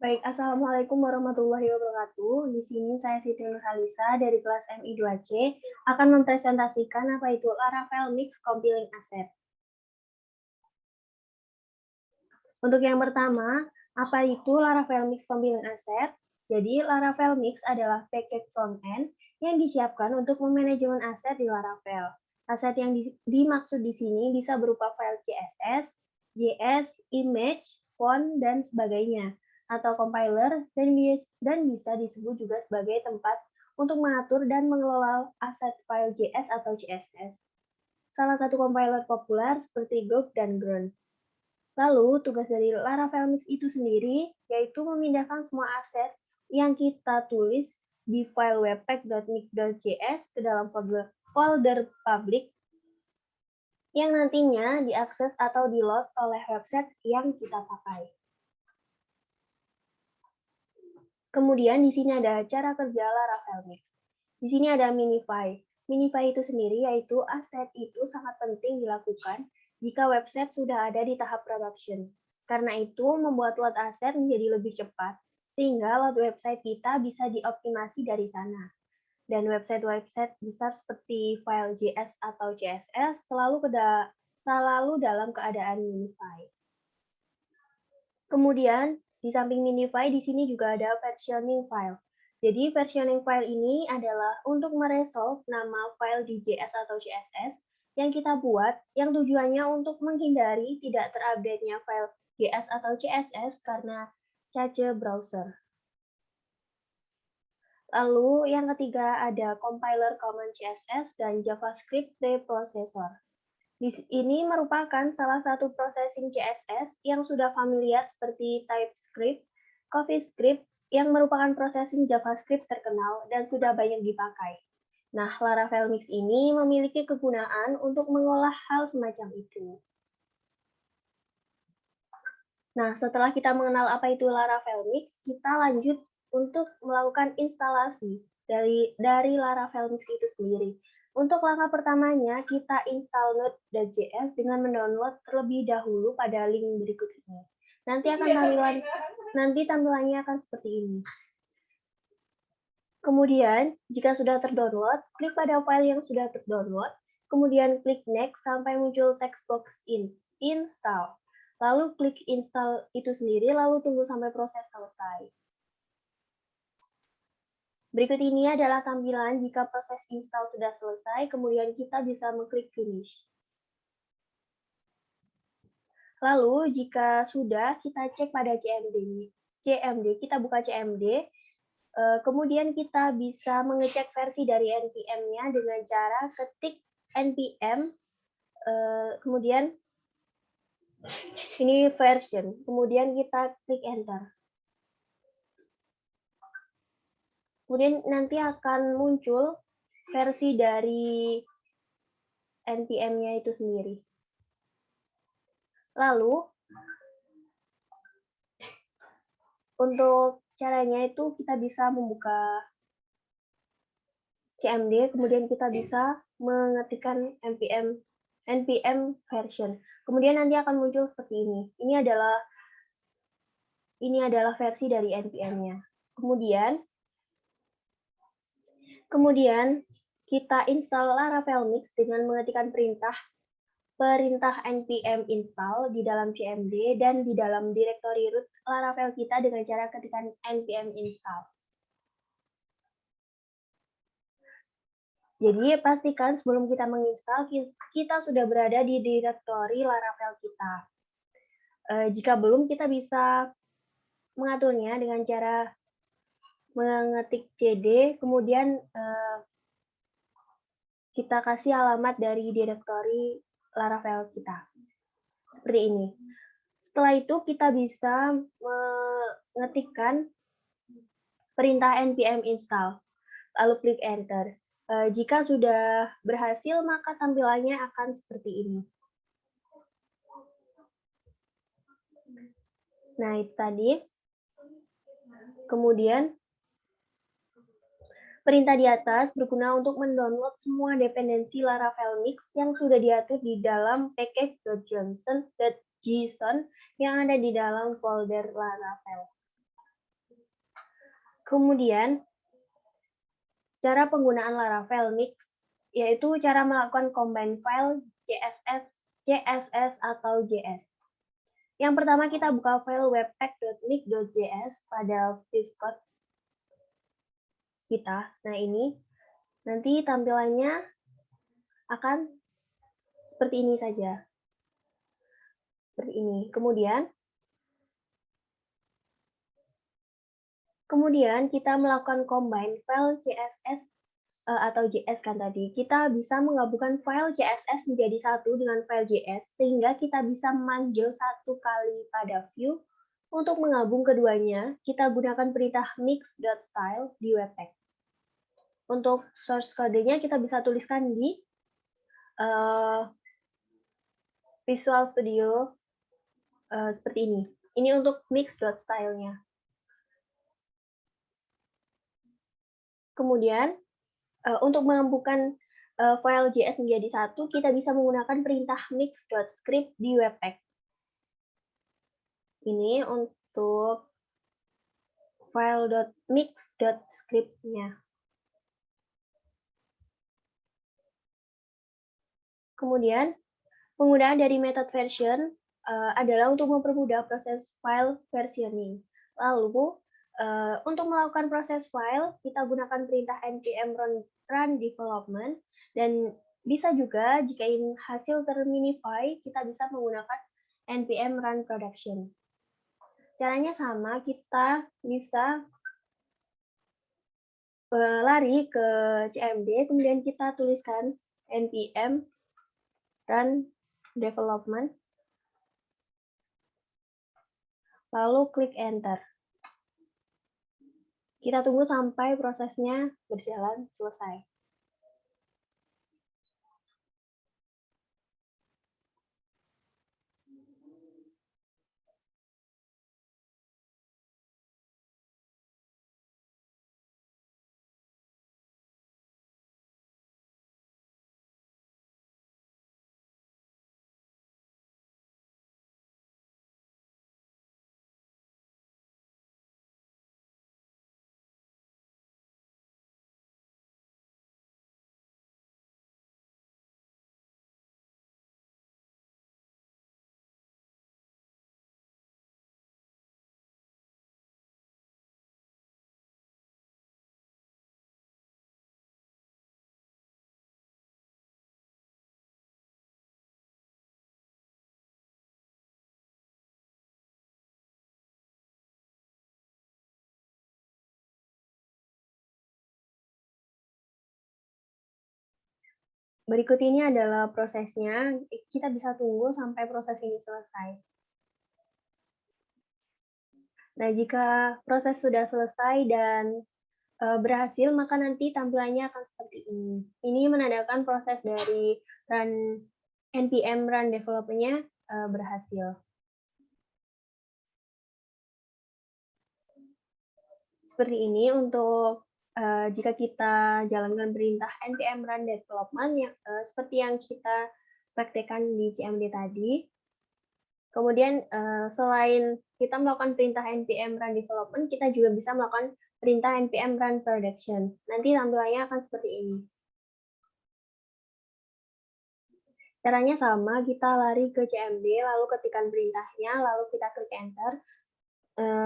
Baik, Assalamualaikum warahmatullahi wabarakatuh. Di sini saya Siti Nurhalisa dari kelas MI 2C akan mempresentasikan apa itu Laravel Mix Compiling Asset. Untuk yang pertama, apa itu Laravel Mix Compiling Asset? Jadi, Laravel Mix adalah package front-end yang disiapkan untuk memanajemen aset di Laravel. Aset yang dimaksud di sini bisa berupa file CSS, JS, image, font, dan sebagainya, atau compiler, dan bisa disebut juga sebagai tempat untuk mengatur dan mengelola aset file JS atau CSS. Salah satu compiler populer seperti Gurk dan Grunt. Lalu, tugas dari Laravel Mix itu sendiri yaitu memindahkan semua aset yang kita tulis di file webpack.mix.js ke dalam folder public yang nantinya diakses atau di-load oleh website yang kita pakai. Kemudian di sini ada cara kerja Laravel Mix. Di sini ada minify. Minify itu sendiri yaitu aset itu sangat penting dilakukan jika website sudah ada di tahap production. Karena itu membuat load aset menjadi lebih cepat, sehingga load website kita bisa dioptimasi dari sana. Dan website-website besar seperti file JS atau CSS selalu dalam keadaan minify. Kemudian, di samping minify, di sini juga ada versioning file. Jadi, versioning file ini adalah untuk meresolve nama file di JS atau CSS yang kita buat, yang tujuannya untuk menghindari tidak terupdate-nya file JS atau CSS karena cache browser. Lalu, yang ketiga ada compiler command CSS dan JavaScript preprocessor. Ini merupakan salah satu processing CSS yang sudah familiar seperti TypeScript, CoffeeScript, yang merupakan processing JavaScript terkenal dan sudah banyak dipakai. Nah, Laravel Mix ini memiliki kegunaan untuk mengolah hal semacam itu. Nah, setelah kita mengenal apa itu Laravel Mix, kita lanjut untuk melakukan instalasi dari Laravel Mix itu sendiri. Untuk langkah pertamanya, kita install Node.js dengan mendownload terlebih dahulu pada link berikut ini. Nanti tampilannya akan seperti ini. Kemudian, jika sudah terdownload, klik pada file yang sudah terdownload, kemudian klik Next sampai muncul text box Install. Lalu klik Install itu sendiri, lalu tunggu sampai proses selesai. Berikut ini adalah tampilan jika proses install sudah selesai, kemudian kita bisa mengklik Finish. Lalu, jika sudah, kita cek pada CMD. Kita buka CMD, kemudian kita bisa mengecek versi dari NPM-nya dengan cara ketik NPM, kemudian ini version, kemudian kita klik Enter. Kemudian nanti akan muncul versi dari NPM-nya itu sendiri. Lalu, untuk caranya itu kita bisa membuka CMD, kemudian kita bisa mengetikkan NPM version. Kemudian nanti akan muncul seperti ini. Ini adalah versi dari NPM-nya. Kemudian kita install Laravel Mix dengan mengetikkan perintah npm install di dalam CMD dan di dalam direktori root Laravel kita dengan cara ketikkan npm install. Jadi pastikan sebelum kita menginstal, kita sudah berada di direktori Laravel kita. Jika belum, kita bisa mengaturnya dengan cara mengetik cd, kemudian kita kasih alamat dari direktori Laravel kita. Seperti ini. Setelah itu kita bisa mengetikkan perintah npm install, lalu klik enter. Jika sudah berhasil, maka tampilannya akan seperti ini. Nah, itu tadi. Kemudian, perintah di atas berguna untuk mendownload semua dependensi Laravel Mix yang sudah diatur di dalam package.json yang ada di dalam folder Laravel. Kemudian, cara penggunaan Laravel Mix, yaitu cara melakukan combine file CSS atau JS. Yang pertama kita buka file webpack.mix.js pada Xcode kita. Nah ini, nanti tampilannya akan seperti ini saja. Seperti ini. Kemudian kita melakukan combine file CSS atau JS kan tadi. Kita bisa menggabungkan file CSS menjadi satu dengan file JS sehingga kita bisa memanggil satu kali pada view. Untuk menggabung keduanya, kita gunakan perintah mix.style di webpack. Untuk source code-nya kita bisa tuliskan di Visual Studio seperti ini. Ini untuk mix.style-nya. Kemudian, untuk menggabungkan file JS menjadi satu, kita bisa menggunakan perintah mix.script di webpack. Ini untuk file.mix.script-nya. Kemudian, penggunaan dari method version adalah untuk mempermudah proses file versioning. Lalu, untuk melakukan proses file, kita gunakan perintah npm run development, dan bisa juga jika ingin hasil terminify, kita bisa menggunakan npm run production. Caranya sama, kita bisa lari ke CMD, kemudian kita tuliskan npm run development, lalu klik enter. Kita tunggu sampai prosesnya berjalan selesai. Berikut ini adalah prosesnya. Kita bisa tunggu sampai proses ini selesai. Nah, jika proses sudah selesai dan berhasil, maka nanti tampilannya akan seperti ini. Ini menandakan proses dari npm run development-nya berhasil. Seperti ini untuk jika kita jalankan perintah npm run development yang seperti yang kita praktekkan di CMD tadi. Kemudian selain kita melakukan perintah npm run development, kita juga bisa melakukan perintah npm run production. Nanti tampilannya akan seperti ini. Caranya sama, kita lari ke CMD, lalu ketikkan perintahnya, lalu kita klik enter,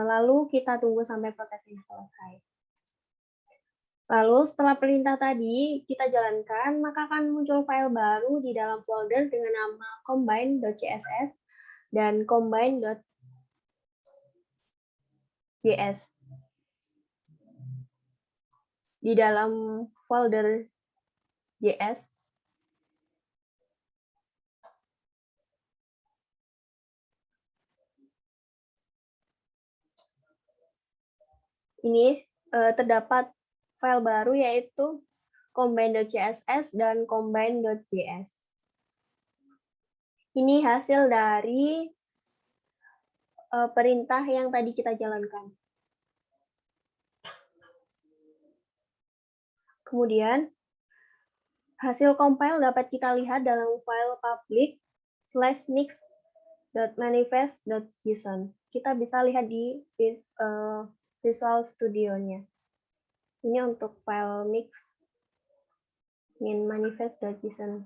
lalu kita tunggu sampai prosesnya selesai. Lalu setelah perintah tadi kita jalankan, maka akan muncul file baru di dalam folder dengan nama combine.css dan combine.js. Di dalam folder JS, ini terdapat file baru yaitu combine.css dan combine.js. Ini hasil dari perintah yang tadi kita jalankan. Kemudian, hasil compile dapat kita lihat dalam file public/mix.manifest.json. Kita bisa lihat di Visual Studio-nya. Ini untuk file mix min manifest.json.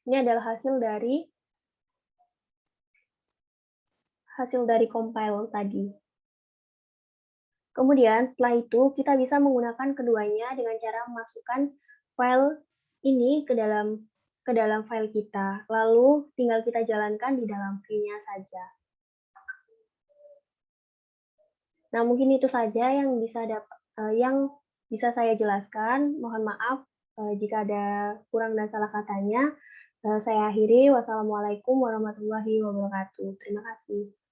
Ini adalah hasil dari compile tadi. Kemudian setelah itu kita bisa menggunakan keduanya dengan cara memasukkan file ini ke dalam file kita. Lalu tinggal kita jalankan di dalam V-nya saja. Nah, mungkin itu saja yang bisa saya jelaskan. Mohon maaf jika ada kurang dan salah katanya. Saya akhiri. Wassalamualaikum warahmatullahi wabarakatuh. Terima kasih.